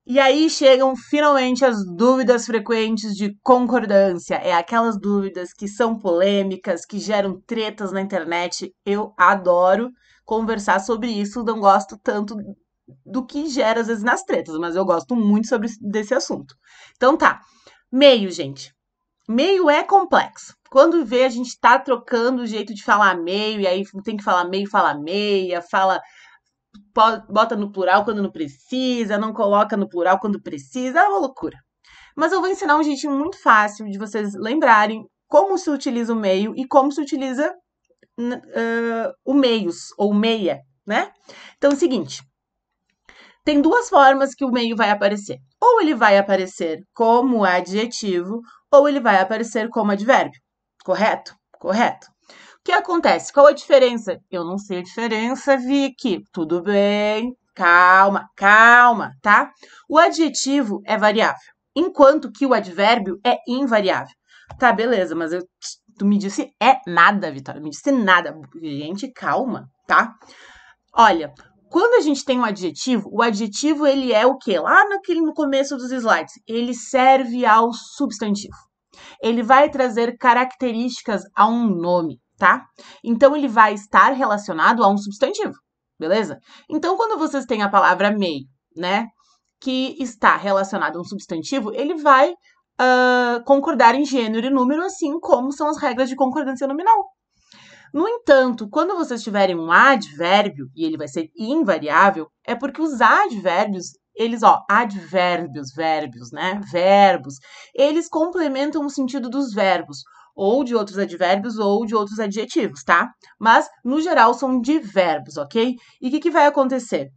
E aí chegam finalmente as dúvidas frequentes de concordância. É aquelas dúvidas que são polêmicas, que geram tretas na internet. Eu adoro conversar sobre isso, não gosto tanto do que gera às vezes nas tretas, mas eu gosto muito desse assunto. Então tá. Meio, gente. Meio é complexo. Quando vê, a gente tá trocando o jeito de falar meio, e aí tem que falar meio, fala meia, bota no plural quando não precisa, não coloca no plural quando precisa, é uma loucura. Mas eu vou ensinar um jeitinho muito fácil de vocês lembrarem como se utiliza o meio e como se utiliza o meios, ou meia, né? Então é o seguinte, tem duas formas que o meio vai aparecer. Ou ele vai aparecer como adjetivo, ou ele vai aparecer como advérbio. Correto? Correto. O que acontece? Qual a diferença? Eu não sei a diferença, Vicky. Tudo bem. Calma, calma, tá? O adjetivo é variável, enquanto que o advérbio é invariável. Tá, beleza, mas tu me disse nada, Vitória. Me disse nada. Gente, calma, tá? Olha, quando a gente tem um adjetivo, o adjetivo ele é o quê? Lá no começo dos slides, ele serve ao substantivo. Ele vai trazer características a um nome, tá? Então ele vai estar relacionado a um substantivo, beleza? Então quando vocês têm a palavra meio, né, que está relacionado a um substantivo, ele vai concordar em gênero e número, assim como são as regras de concordância nominal. No entanto, quando vocês tiverem um advérbio, e ele vai ser invariável, é porque os advérbios, advérbios, verbos, né? Verbos, eles complementam o sentido dos verbos, ou de outros advérbios, ou de outros adjetivos, tá? Mas, no geral, são de verbos, ok? E o que vai acontecer?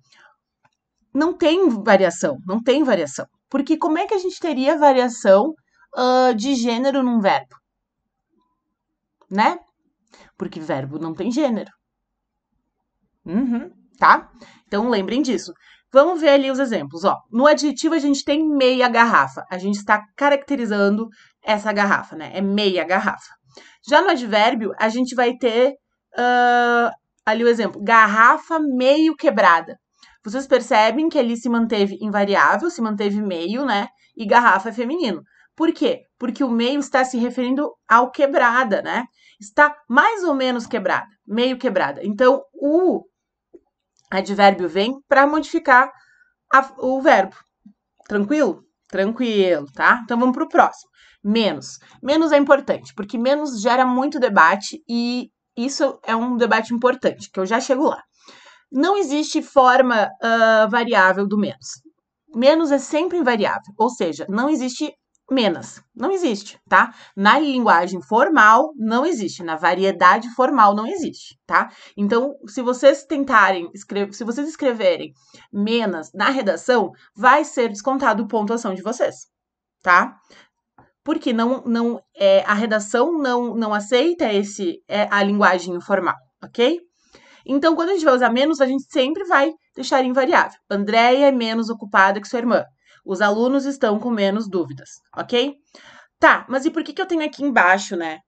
Não tem variação, não tem variação. Porque como é que a gente teria variação de gênero num verbo? Né? Porque verbo não tem gênero. Tá? Então lembrem disso. Vamos ver ali os exemplos. Ó, no adjetivo a gente tem meia garrafa. A gente está caracterizando essa garrafa, né? É meia garrafa. Já no advérbio, a gente vai ter ali o exemplo, garrafa meio quebrada. Vocês percebem que ali se manteve invariável, se manteve meio, né? E garrafa é feminino. Por quê? Porque o meio está se referindo ao quebrada, né? Está mais ou menos quebrada, meio quebrada. Então, o advérbio vem para modificar o verbo. Tranquilo? Tranquilo, tá? Então vamos para o próximo. Menos. Menos é importante, porque menos gera muito debate e isso é um debate importante, que eu já chego lá. Não existe forma variável do menos. Menos é sempre invariável, ou seja, não existe menos. Não existe, tá? Na linguagem formal, não existe. Na variedade formal, não existe, tá? Então, se vocês tentarem escrever, se vocês escreverem menos na redação, vai ser descontado pontuação de vocês, tá? Porque a redação não aceita a linguagem informal, ok? Então, quando a gente vai usar menos, a gente sempre vai deixar invariável. Andréia é menos ocupada que sua irmã. Os alunos estão com menos dúvidas, ok? Tá, mas e por que eu tenho aqui embaixo, né?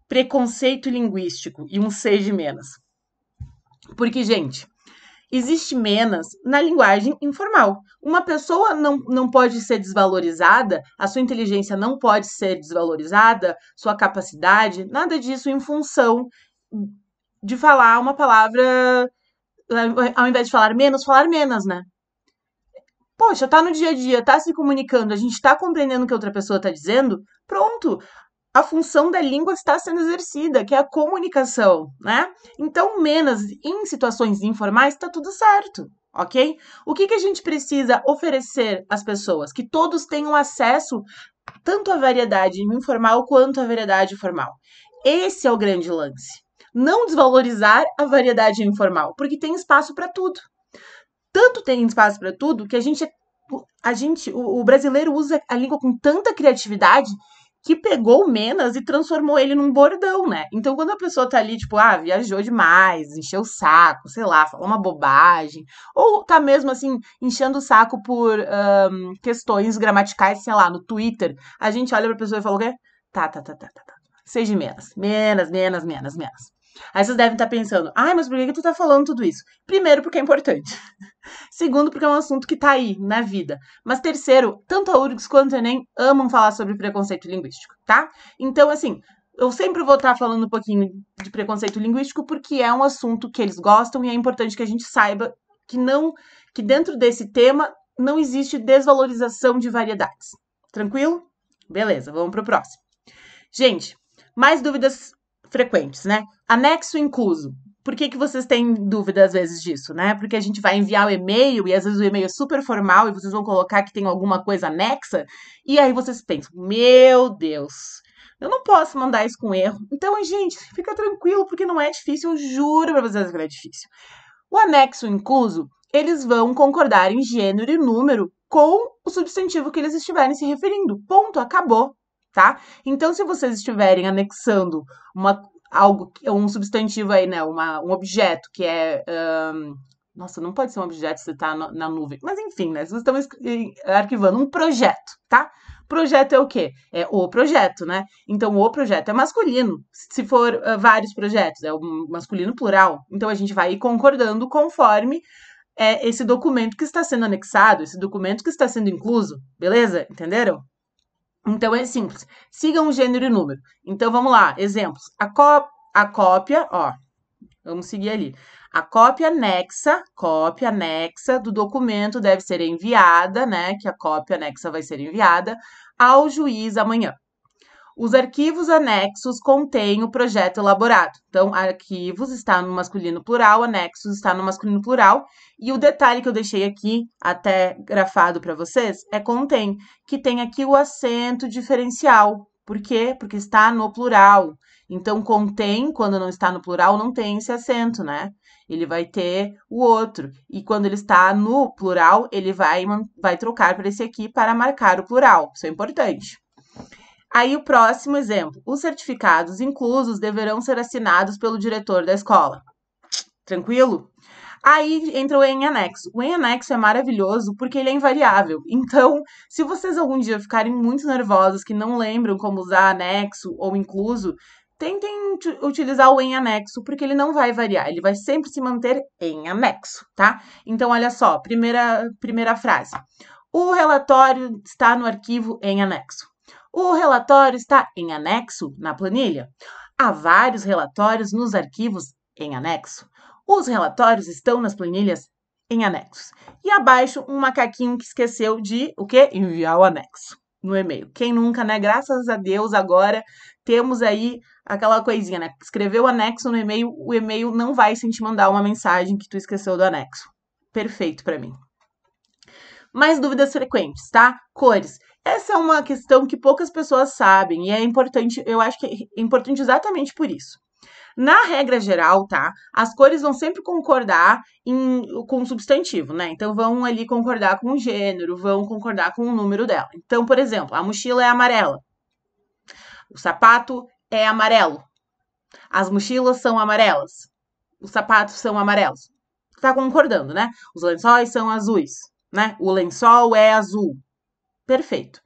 Preconceito linguístico e um C de menos? Porque, gente, existe menos na linguagem informal. Uma pessoa não pode ser desvalorizada, a sua inteligência não pode ser desvalorizada, sua capacidade, nada disso em função de falar uma palavra, ao invés de falar menos, né? Poxa, tá no dia a dia, tá se comunicando, a gente tá compreendendo o que a outra pessoa tá dizendo, pronto. A função da língua está sendo exercida, que é a comunicação, né? Então, menos em situações informais, tá tudo certo, ok? O que a gente precisa oferecer às pessoas? Que todos tenham acesso tanto à variedade informal quanto à variedade formal. Esse é o grande lance. Não desvalorizar a variedade informal, porque tem espaço para tudo. Tanto tem espaço para tudo que o brasileiro usa a língua com tanta criatividade que pegou o menos e transformou ele num bordão, né? Então, quando a pessoa tá ali, tipo, viajou demais, encheu o saco, sei lá, falou uma bobagem, ou tá mesmo, assim, enchendo o saco por questões gramaticais, sei lá, no Twitter, a gente olha pra pessoa e fala o quê? Tá. Seja menos. Aí vocês devem estar pensando, ai, mas por que tu tá falando tudo isso? Primeiro, porque é importante. Segundo, porque é um assunto que tá aí, na vida. Mas terceiro, tanto a URGS quanto a Enem amam falar sobre preconceito linguístico, tá? Então, assim, eu sempre vou estar falando um pouquinho de preconceito linguístico porque é um assunto que eles gostam e é importante que a gente saiba que não, que dentro desse tema não existe desvalorização de variedades. Tranquilo? Beleza, vamos pro próximo. Gente, mais dúvidas frequentes, né? Anexo incluso. Por que vocês têm dúvida às vezes disso, né? Porque a gente vai enviar o e-mail e às vezes o e-mail é super formal e vocês vão colocar que tem alguma coisa anexa e aí vocês pensam, meu Deus, eu não posso mandar isso com erro. Então, gente, fica tranquilo porque não é difícil, eu juro pra vocês que não é difícil. O anexo incluso, eles vão concordar em gênero e número com o substantivo que eles estiverem se referindo. Ponto, acabou, tá? Então, se vocês estiverem anexando um substantivo aí, né? Um objeto que é. Nossa, não pode ser um objeto se tá na nuvem. Mas enfim, né? Vocês estão arquivando um projeto, tá? Projeto é o quê? É o projeto, né? Então, o projeto é masculino. Se for vários projetos, é o masculino plural. Então, a gente vai ir concordando conforme esse documento que está sendo anexado, esse documento que está sendo incluso, beleza? Entenderam? Então, é simples. Sigam o gênero e número. Então, vamos lá. Exemplos. A cópia, ó. Vamos seguir ali. A cópia anexa do documento deve ser enviada, né? Que a cópia anexa vai ser enviada ao juiz amanhã. Os arquivos anexos contêm o projeto elaborado. Então, arquivos está no masculino plural, anexos está no masculino plural. E o detalhe que eu deixei aqui, até grafado para vocês, é contém, que tem aqui o acento diferencial. Por quê? Porque está no plural. Então, contém, quando não está no plural, não tem esse acento, né? Ele vai ter o outro. E quando ele está no plural, ele vai trocar para esse aqui para marcar o plural. Isso é importante. Aí o próximo exemplo. Os certificados inclusos deverão ser assinados pelo diretor da escola. Tranquilo? Aí entra o em anexo. O em anexo é maravilhoso porque ele é invariável. Então, se vocês algum dia ficarem muito nervosos, que não lembram como usar anexo ou incluso, tentem utilizar o em anexo, porque ele não vai variar, ele vai sempre se manter em anexo, tá? Então, olha só, primeira frase. O relatório está no arquivo em anexo. O relatório está em anexo na planilha. Há vários relatórios nos arquivos em anexo. Os relatórios estão nas planilhas em anexos. E abaixo, um macaquinho que esqueceu de o quê? Enviar o anexo no e-mail. Quem nunca, né? Graças a Deus, agora temos aí aquela coisinha, né? Escreveu o anexo no e-mail, o e-mail não vai sem te mandar uma mensagem que tu esqueceu do anexo. Perfeito para mim. Mais dúvidas frequentes, tá? Cores. Essa é uma questão que poucas pessoas sabem e é importante, eu acho que é importante exatamente por isso. Na regra geral, tá? As cores vão sempre concordar com o substantivo, né? Então, vão ali concordar com o gênero, vão concordar com o número dela. Então, por exemplo, a mochila é amarela. O sapato é amarelo. As mochilas são amarelas. Os sapatos são amarelos. Tá concordando, né? Os lençóis são azuis, né? O lençol é azul. Perfeito.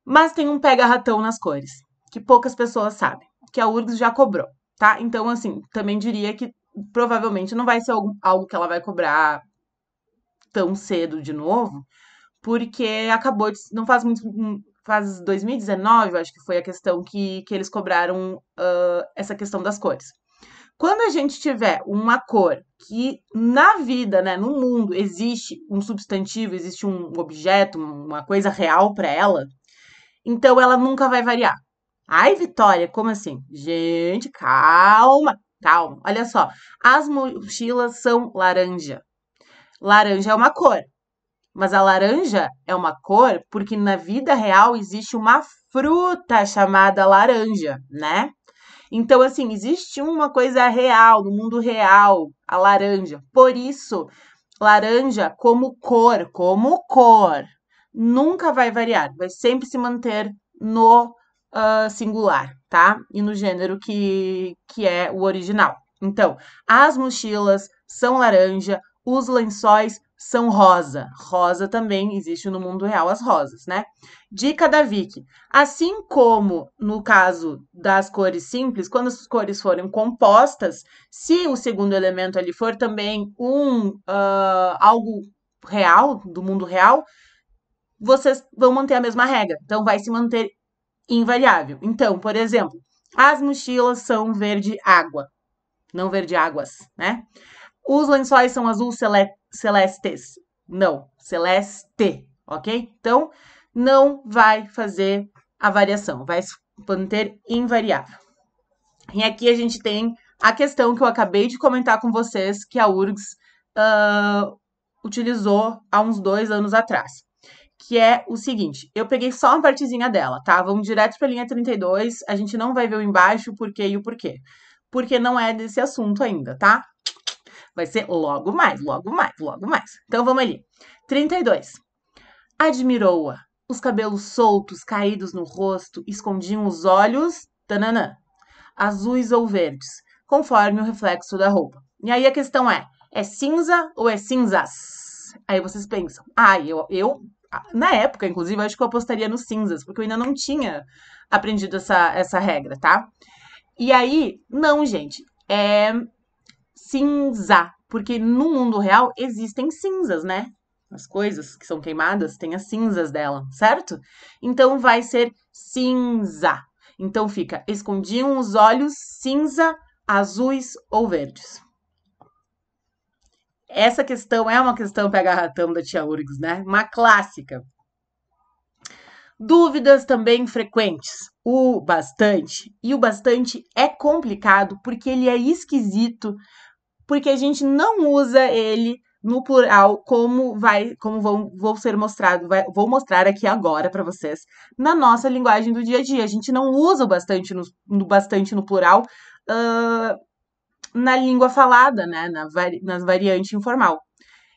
Mas tem um pega-ratão nas cores, que poucas pessoas sabem, que a URGS já cobrou, tá? Então, assim, também diria que provavelmente não vai ser algo que ela vai cobrar tão cedo de novo, porque acabou de. Não faz muito. Faz 2019, eu acho que foi a questão que eles cobraram essa questão das cores. Quando a gente tiver uma cor que na vida, né, no mundo, existe um substantivo, existe um objeto, uma coisa real para ela, então ela nunca vai variar. Ai, Vitória, como assim? Gente, calma, calma. Olha só, as mochilas são laranja. Laranja é uma cor, mas a laranja é uma cor porque na vida real existe uma fruta chamada laranja, né? Então, assim, existe uma coisa real, no mundo real, a laranja. Por isso, laranja como cor, nunca vai variar, vai sempre se manter no singular, tá? E no gênero que é o original. Então, as mochilas são laranja, os lençóis são rosa. Rosa também existe no mundo real as rosas, né? Dica da Vicky. Assim como no caso das cores simples, quando as cores forem compostas, se o segundo elemento ali for também algo real, do mundo real, vocês vão manter a mesma regra. Então, vai se manter invariável. Então, por exemplo, as mochilas são verde água, não verde águas, né? Os lençóis são azul celestes. Não, celeste, ok? Então, não vai fazer a variação, vai se manter invariável. E aqui a gente tem a questão que eu acabei de comentar com vocês, que a URGS utilizou há uns 2 anos atrás. Que é o seguinte, eu peguei só uma partezinha dela, tá? Vamos direto para a linha 32, a gente não vai ver o embaixo, o porquê e o porquê. Porque não é desse assunto ainda, tá? Vai ser logo mais, logo mais, logo mais. Então, vamos ali. 32. Admirou-a. Os cabelos soltos, caídos no rosto, escondiam os olhos, tananã, azuis ou verdes, conforme o reflexo da roupa. E aí a questão é cinza ou é cinzas? Aí vocês pensam, eu na época, inclusive, eu acho que eu apostaria nos cinzas, porque eu ainda não tinha aprendido essa regra, tá? E aí, não, gente, é cinza, porque no mundo real existem cinzas, né? As coisas que são queimadas têm as cinzas dela, certo? Então vai ser cinza. Então fica, escondiam os olhos cinza, azuis ou verdes. Essa questão é uma questão pega-ratão da tia URGS, né? Uma clássica. Dúvidas também frequentes. O bastante. E o bastante é complicado porque ele é esquisito, porque a gente não usa ele no plural como vou ser mostrado, vou mostrar aqui agora para vocês na nossa linguagem do dia a dia. A gente não usa o bastante bastante no plural na língua falada, né, na variante informal.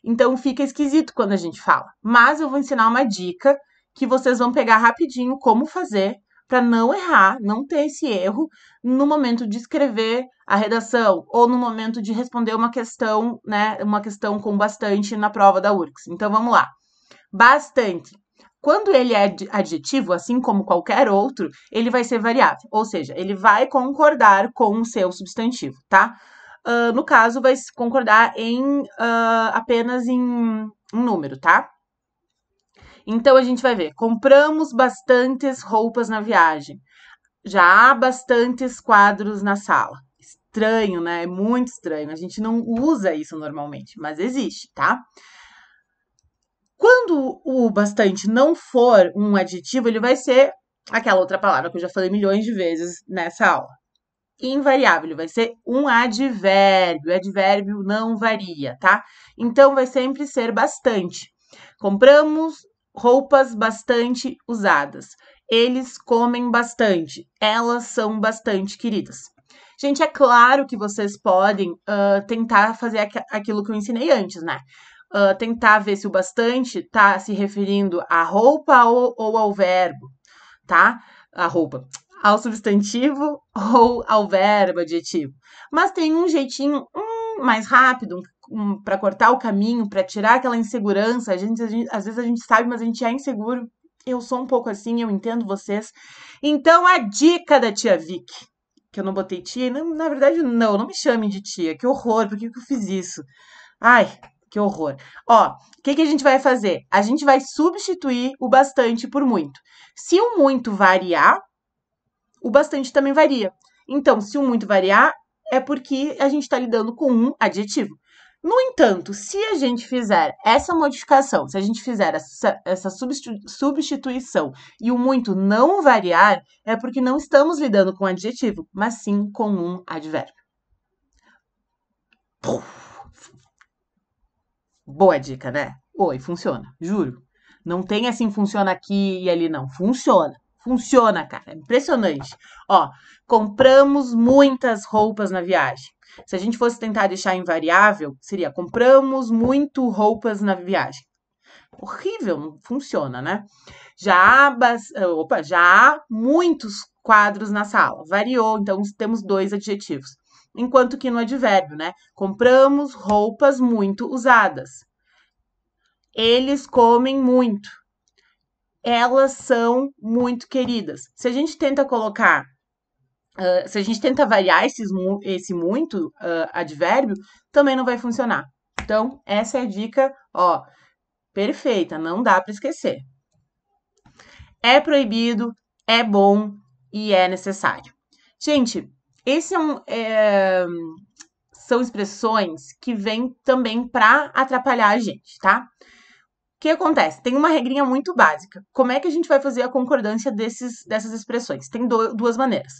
Então fica esquisito quando a gente fala. Mas eu vou ensinar uma dica que vocês vão pegar rapidinho como fazer para não errar, não ter esse erro no momento de escrever a redação ou no momento de responder uma questão, né, uma questão com bastante na prova da URGS. Então vamos lá. Bastante. Quando ele é adjetivo, assim como qualquer outro, ele vai ser variável, ou seja, ele vai concordar com o seu substantivo, tá? No caso, vai concordar apenas em um número, tá? Então, a gente vai ver, compramos bastantes roupas na viagem. Já há bastantes quadros na sala. Estranho, né? É muito estranho. A gente não usa isso normalmente, mas existe, tá? Quando o bastante não for um adjetivo, ele vai ser aquela outra palavra que eu já falei milhões de vezes nessa aula. Invariável, ele vai ser um advérbio. O advérbio não varia, tá? Então, vai sempre ser bastante. Compramos roupas bastante usadas. Eles comem bastante. Elas são bastante queridas. Gente, é claro que vocês podem tentar fazer aquilo que eu ensinei antes, né? Tentar ver se o bastante está se referindo à roupa ou ao verbo, tá? A roupa. Ao substantivo ou ao verbo adjetivo. Mas tem um jeitinho mais rápido para cortar o caminho, para tirar aquela insegurança. Às vezes a gente sabe, mas a gente é inseguro. Eu sou um pouco assim, eu entendo vocês. Então, a dica da tia Vicky, que eu não botei tia, na verdade, não me chame de tia, que horror, por que eu fiz isso? Ai, que horror. Ó, o que a gente vai fazer? A gente vai substituir o bastante por muito. Se o muito variar, o bastante também varia. Então, se o muito variar, é porque a gente está lidando com um adjetivo. No entanto, se a gente fizer essa modificação, se a gente fizer essa substituição e o muito não variar, é porque não estamos lidando com um adjetivo, mas sim com um advérbio. Boa dica, né? Oi, funciona, juro. Não tem assim, funciona aqui e ali, não. Funciona. Funciona, cara. É impressionante. Ó, compramos muitas roupas na viagem. Se a gente fosse tentar deixar invariável, seria compramos muito roupas na viagem. Horrível, não funciona, né? Já há muitos quadros na sala. Variou, então temos 2 adjetivos. Enquanto que no advérbio, né? Compramos roupas muito usadas. Eles comem muito. Elas são muito queridas. Se a gente tenta colocar, se a gente tenta variar esse muito advérbio, também não vai funcionar. Então, essa é a dica, ó, perfeita, não dá para esquecer. É proibido, é bom e é necessário. Gente, esse são expressões que vêm também para atrapalhar a gente, tá? O que acontece? Tem uma regrinha muito básica. Como é que a gente vai fazer a concordância dessas expressões? Tem duas maneiras.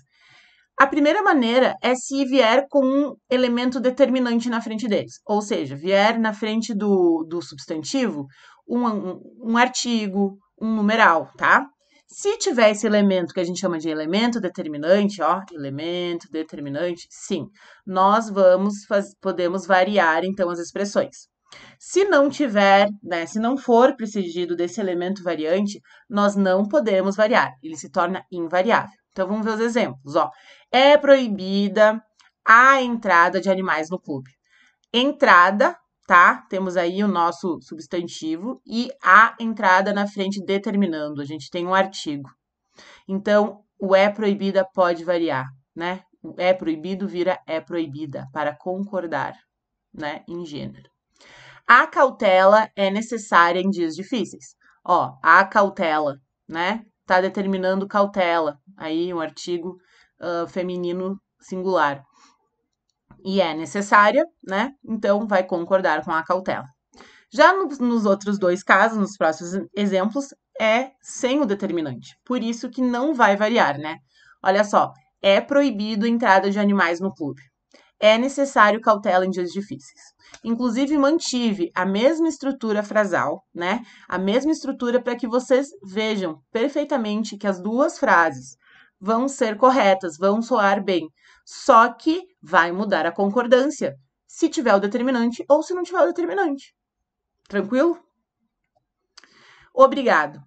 A primeira maneira é se vier com um elemento determinante na frente deles. Ou seja, vier na frente do substantivo um artigo, um numeral, tá? Se tiver esse elemento que a gente chama de elemento determinante, ó, elemento determinante, sim, nós podemos variar então as expressões. Se não tiver, né, se não for preciso desse elemento variante, nós não podemos variar, ele se torna invariável. Então vamos ver os exemplos, ó. É proibida a entrada de animais no clube. Entrada, tá? Temos aí o nosso substantivo e a entrada na frente determinando. A gente tem um artigo. Então, o é proibida pode variar, né? O é proibido vira é proibida para concordar, né? Em gênero. A cautela é necessária em dias difíceis. Ó, a cautela, né? Tá determinando cautela. Aí um artigo feminino singular. E é necessária, né? Então vai concordar com a cautela. Já nos outros dois casos, nos próximos exemplos, é sem o determinante. Por isso que não vai variar, né? Olha só, é proibido a entrada de animais no clube. É necessário cautela em dias difíceis. Inclusive, mantive a mesma estrutura frasal, né? A mesma estrutura para que vocês vejam perfeitamente que as duas frases vão ser corretas, vão soar bem. Só que vai mudar a concordância se tiver o determinante ou se não tiver o determinante. Tranquilo? Obrigado.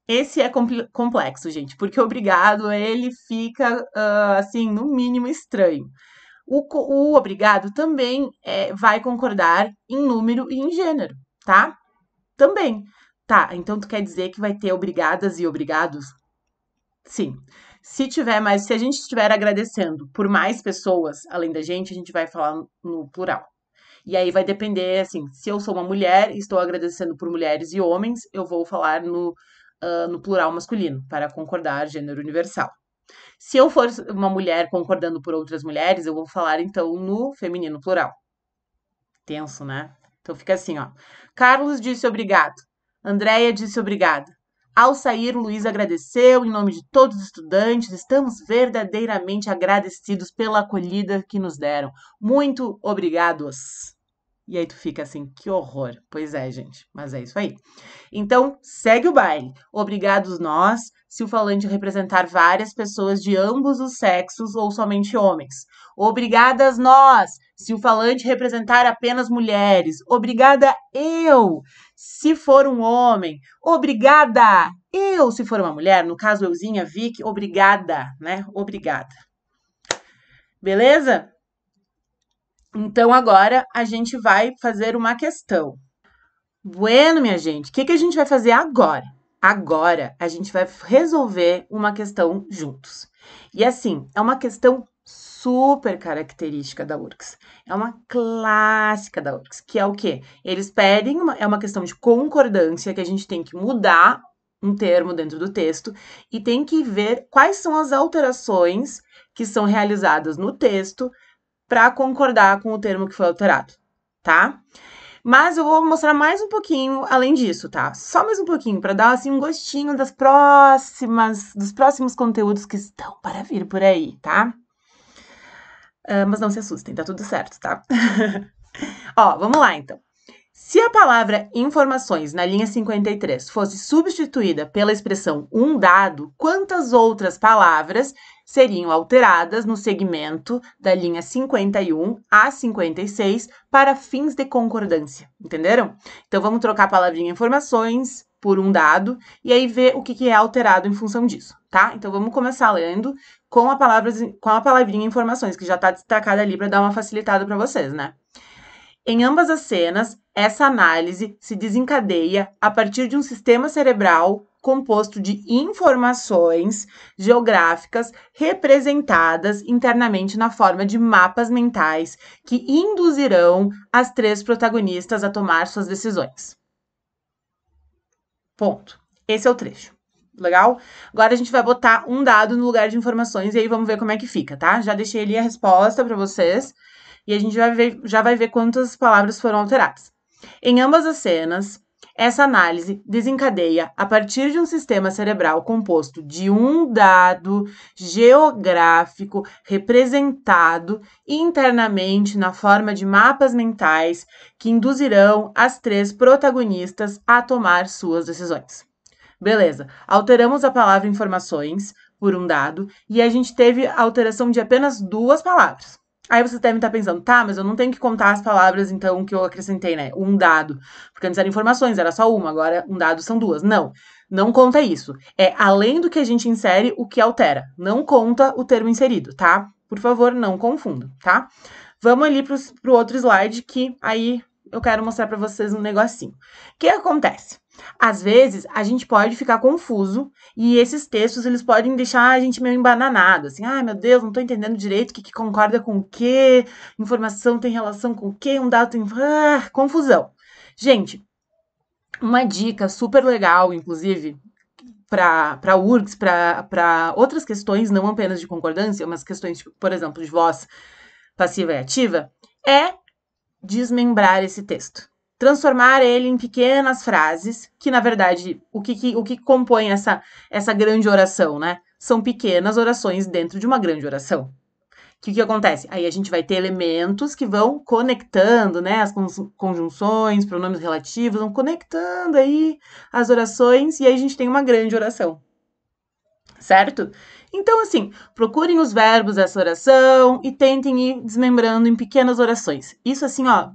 Esse é complexo, gente, porque obrigado, ele fica, assim, no mínimo estranho. O obrigado também vai concordar em número e em gênero, tá? Também. Tá, então tu quer dizer que vai ter obrigadas e obrigados? Sim. Se a gente estiver agradecendo por mais pessoas além da gente, a gente vai falar no plural. E aí vai depender, assim, se eu sou uma mulher e estou agradecendo por mulheres e homens, eu vou falar no plural masculino, para concordar gênero universal. Se eu for uma mulher concordando por outras mulheres, eu vou falar então no feminino plural. Tenso, né? Então fica assim, ó. Carlos disse obrigado. Andréia disse obrigada. Ao sair, Luiz agradeceu em nome de todos os estudantes. Estamos verdadeiramente agradecidos pela acolhida que nos deram. Muito obrigados. E aí tu fica assim, que horror. Pois é, gente, mas é isso aí. Então, segue o baile. Obrigados nós, se o falante representar várias pessoas de ambos os sexos ou somente homens. Obrigadas nós, se o falante representar apenas mulheres. Obrigada eu, se for um homem. Obrigada eu, se for uma mulher. No caso, euzinha, Vic, obrigada, né? Obrigada. Beleza? Então, agora a gente vai fazer uma questão. Bueno, minha gente, o que a gente vai fazer agora? Agora a gente vai resolver uma questão juntos. E assim, é uma questão super característica da URCS. É uma clássica da URCS, que é o quê? Eles pedem, é uma questão de concordância, que a gente tem que mudar um termo dentro do texto e tem que ver quais são as alterações que são realizadas no texto para concordar com o termo que foi alterado, tá? Mas eu vou mostrar mais um pouquinho além disso, tá? Só mais um pouquinho para dar assim um gostinho dos próximos conteúdos que estão para vir por aí, tá? Mas não se assustem, tá tudo certo, tá? Ó, vamos lá então. Se a palavra informações na linha 53 fosse substituída pela expressão um dado, quantas outras palavras seriam alteradas no segmento da linha 51 a 56 para fins de concordância? Entenderam? Então, vamos trocar a palavrinha informações por um dado e aí ver o que é alterado em função disso, tá? Então, vamos começar lendo com a palavrinha informações, que já está destacada ali para dar uma facilitada para vocês, né? Em ambas as cenas, essa análise se desencadeia a partir de um sistema cerebral composto de informações geográficas representadas internamente na forma de mapas mentais que induzirão as três protagonistas a tomar suas decisões. Ponto. Esse é o trecho. Legal? Agora a gente vai botar um dado no lugar de informações e aí vamos ver como é que fica, tá? Já deixei ali a resposta para vocês e a gente já vai ver quantas palavras foram alteradas. Em ambas as cenas, essa análise desencadeia a partir de um sistema cerebral composto de um dado geográfico representado internamente na forma de mapas mentais que induzirão as três protagonistas a tomar suas decisões. Beleza, alteramos a palavra informações por um dado e a gente teve a alteração de apenas 2 palavras. Aí vocês devem estar pensando, tá, mas eu não tenho que contar as palavras, então, que eu acrescentei, né? Um dado. Porque antes eram informações, era só uma, agora um dado são 2. Não, não conta isso. É além do que a gente insere, o que altera. Não conta o termo inserido, tá? Por favor, não confundam, tá? Vamos ali pro outro slide, que aí eu quero mostrar para vocês um negocinho. O que acontece? Às vezes, a gente pode ficar confuso e esses textos, eles podem deixar a gente meio embananado, assim, ai, meu Deus, não tô entendendo direito o que concorda com o quê, informação tem relação com o quê, um dado tem... confusão. Gente, uma dica super legal, inclusive, para URGS, para outras questões, não apenas de concordância, mas questões, por exemplo, de voz passiva e ativa, é desmembrar esse texto. Transformar ele em pequenas frases, que na verdade, o que compõe essa grande oração, né? São pequenas orações dentro de uma grande oração. O que acontece? Aí a gente vai ter elementos que vão conectando, né? As conjunções, pronomes relativos, vão conectando aí as orações e aí a gente tem uma grande oração. Certo? Então, assim, procurem os verbos dessa oração e tentem ir desmembrando em pequenas orações. Isso, assim, ó,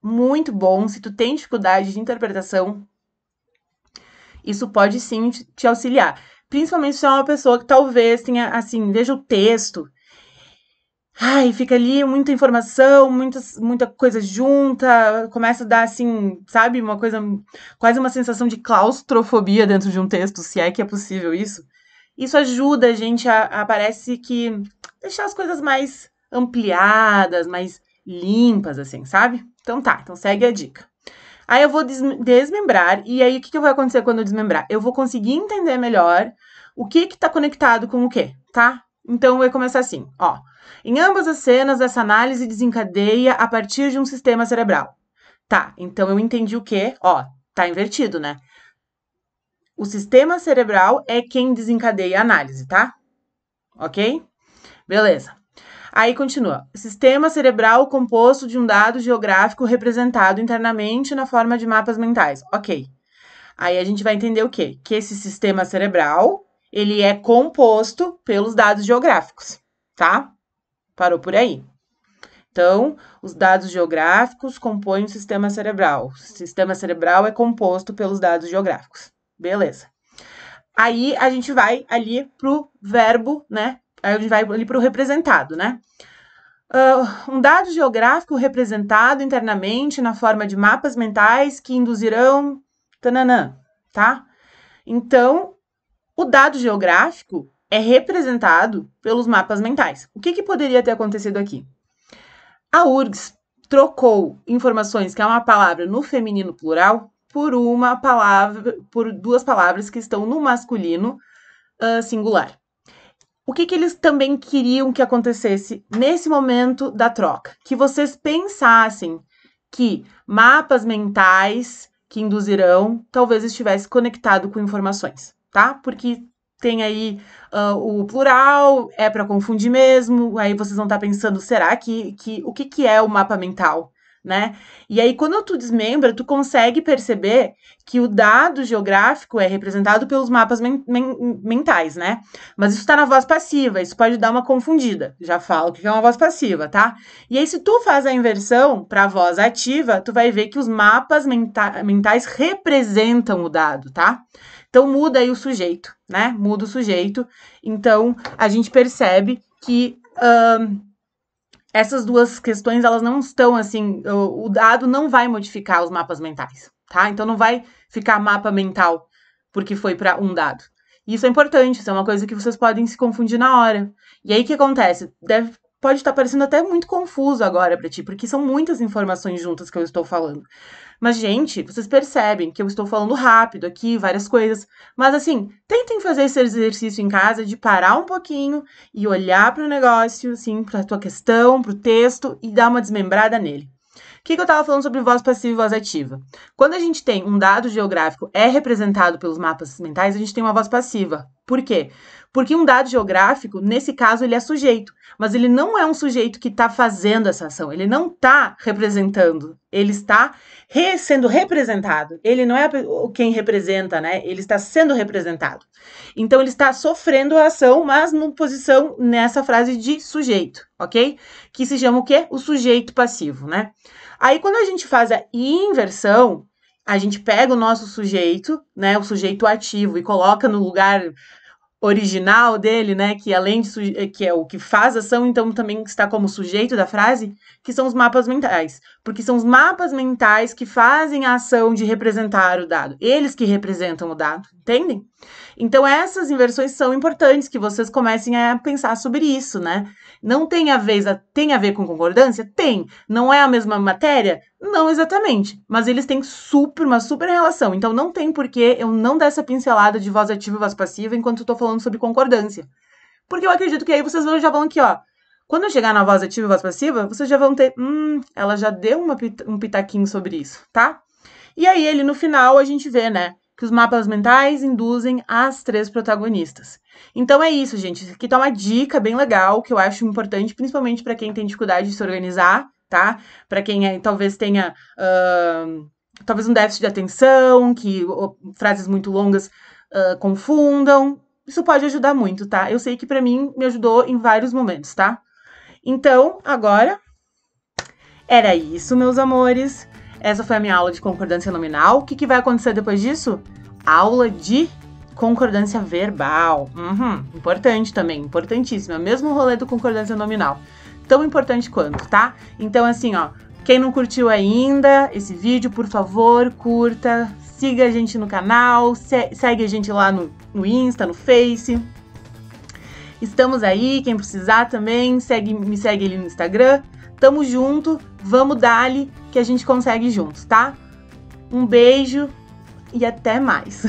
muito bom. Se tu tem dificuldade de interpretação, isso pode sim te auxiliar. Principalmente se é uma pessoa que talvez tenha, assim, veja o texto. Ai, fica ali muita informação, muita coisa junta, começa a dar, assim, sabe, uma coisa, quase uma sensação de claustrofobia dentro de um texto, se é que é possível isso. Isso ajuda a gente parece que, deixar as coisas mais ampliadas, mais limpas, assim, sabe? Então tá, então segue a dica. Aí eu vou desmembrar, e aí o que vai acontecer quando eu desmembrar? Eu vou conseguir entender melhor o que tá conectado com o quê, tá? Então vai começar assim, ó. Em ambas as cenas, essa análise desencadeia a partir de um sistema cerebral. Tá, então eu entendi o quê? Ó, tá invertido, né? O sistema cerebral é quem desencadeia a análise, tá? Ok? Beleza. Aí continua. Sistema cerebral composto de um dado geográfico representado internamente na forma de mapas mentais. Ok. Aí a gente vai entender o quê? Que esse sistema cerebral, ele é composto pelos dados geográficos, tá? Parou por aí. Então, os dados geográficos compõem o sistema cerebral. O sistema cerebral é composto pelos dados geográficos. Beleza. Aí a gente vai ali pro verbo, né? Aí a gente vai ali pro representado, né? Um dado geográfico representado internamente na forma de mapas mentais que induzirão... Tananã, tá? Então, o dado geográfico é representado pelos mapas mentais. O que poderia ter acontecido aqui? A URGS trocou informações, que é uma palavra no feminino plural, por uma palavra, por 2 palavras que estão no masculino singular. O que eles também queriam que acontecesse nesse momento da troca? Que vocês pensassem que mapas mentais que induzirão talvez estivesse conectado com informações, tá? Porque tem aí o plural, é para confundir mesmo, aí vocês vão estar pensando, será que o que é o mapa mental, né? E aí, quando tu desmembra, tu consegue perceber que o dado geográfico é representado pelos mapas mentais, né? Mas isso tá na voz passiva, isso pode dar uma confundida. Já falo o que é uma voz passiva, tá? E aí, se tu faz a inversão para a voz ativa, tu vai ver que os mapas mentais representam o dado, tá? Então, muda aí o sujeito, né? Muda o sujeito. Então, a gente percebe que essas duas questões, elas não estão assim, o dado não vai modificar os mapas mentais, tá? Então não vai ficar mapa mental porque foi para um dado. Isso é importante, isso é uma coisa que vocês podem se confundir na hora. E aí o que acontece? Pode estar parecendo até muito confuso agora para ti, porque são muitas informações juntas que eu estou falando. Mas, gente, vocês percebem que eu estou falando rápido aqui, várias coisas. Mas, assim, tentem fazer esse exercício em casa de parar um pouquinho e olhar para o negócio, assim, para a tua questão, para o texto e dar uma desmembrada nele. O que eu estava falando sobre voz passiva e voz ativa? Quando a gente tem um dado geográfico representado pelos mapas mentais, a gente tem uma voz passiva. Por quê? Porque um dado geográfico, nesse caso, ele é sujeito, mas ele não é um sujeito que está fazendo essa ação, ele não está representando, ele está sendo representado. Ele não é quem representa, né? Ele está sendo representado. Então, ele está sofrendo a ação, mas numa posição nessa frase de sujeito, ok? Que se chama o quê? O sujeito passivo, né? Aí, quando a gente faz a inversão, a gente pega o nosso sujeito, né, o sujeito ativo, e coloca no lugar original dele, né, que além de que é o que faz a ação, então também está como sujeito da frase, que são os mapas mentais. Porque são os mapas mentais que fazem a ação de representar o dado. Eles que representam o dado, entendem? Então, essas inversões são importantes que vocês comecem a pensar sobre isso, né? Não tem a ver com concordância? Tem. Não é a mesma matéria? Não exatamente. Mas eles têm uma super relação. Então, não tem por que eu não dar essa pincelada de voz ativa e voz passiva enquanto eu tô falando sobre concordância. Porque eu acredito que aí vocês já vão aqui, ó. Quando eu chegar na voz ativa e voz passiva, vocês já vão ter... ela já deu um pitaquinho sobre isso, tá? E aí, ele no final, a gente vê, né? Que os mapas mentais induzem as 3 protagonistas. Então é isso, gente. Isso aqui tá uma dica bem legal, que eu acho importante, principalmente para quem tem dificuldade de se organizar, tá? Para quem talvez tenha talvez um déficit de atenção, que frases muito longas confundam. Isso pode ajudar muito, tá? Eu sei que para mim me ajudou em vários momentos, tá? Então, agora era isso, meus amores. Essa foi a minha aula de concordância nominal. O que vai acontecer depois disso? Aula de concordância verbal. Importante também, importantíssima. Mesmo rolê do concordância nominal. Tão importante quanto, tá? Então, assim, ó, quem não curtiu ainda esse vídeo, por favor, curta. Siga a gente no canal, segue a gente lá no Insta, no Face. Estamos aí, quem precisar também, me segue ali no Instagram. Tamo junto, vamos dar-lhe que a gente consegue juntos, tá? Um beijo e até mais!